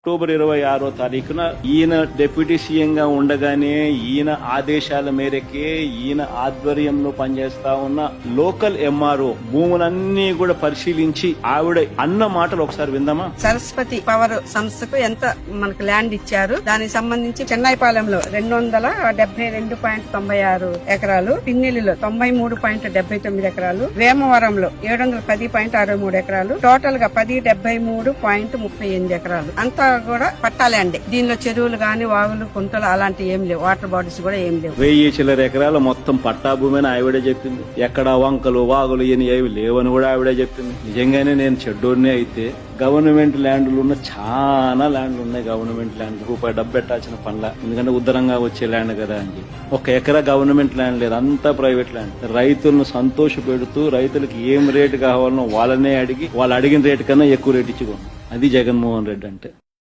October 26వ తారీఖున ఈయన deputy CM గా ఉండగానే ఈయన ఆదేశాల మేరకే ఈయన ఆధ్వర్యంలో పనిచేస్తా ఉన్న లోకల్ ఎంఆర్ఓ భూములన్నీ కూడా పరిశీలించి ఆవిడ అన్న మాటలు ఒకసారి విందామా. సరస్వతి పవర్ సంస్థకు ఎంత మనకు ల్యాండ్ ఇచ్చారు, దానికి సంబంధించి చెన్నైపాలెంలో 272.96 ఎకరాలు, పిన్నెల్లిలో 93.79 ఎకరాలు, వేమవరంలో 710.63 ఎకరాలు, టోటల్ గా 1073.38 ఎకరాలు అంతా కూడా పట్టాలే అండి. దీనిలో చెరువులు గాని వాగులు కుంటలు అలాంటివి ఏం లేవు, వాటర్ బాడీస్ కూడా ఏం లేవు. 1000 చిల్లర ఎకరాలు మొత్తం పట్టా భూమి అని ఆవిడే చెప్పింది. ఎక్కడ వంకలు వాగులు ఏవి లేవని కూడా ఆవిడే చెప్పింది. నిజంగానే నేను చెడ్డోడినే అయితే గవర్నమెంట్ ల్యాండ్లు ఉన్న చాలా ల్యాండ్లు ఉన్నాయి. గవర్నమెంట్ ల్యాండ్ రూపాయి డబ్బు పెట్టాల్సిన పనుల, ఎందుకంటే ఉత్తరంగా వచ్చే ల్యాండ్ కదా అని. ఒక ఎకరా గవర్నమెంట్ ల్యాండ్ లేదు, అంతా ప్రైవేట్ ల్యాండ్. రైతులను సంతోష పెడుతూ రైతులకు ఏం రేటు కావాలనో వాళ్ళనే అడిగి వాళ్ళు అడిగిన రేటు కన్నా ఎక్కువ రేటు ఇచ్చుకోండి. అది జగన్మోహన్ రెడ్డి అంటే.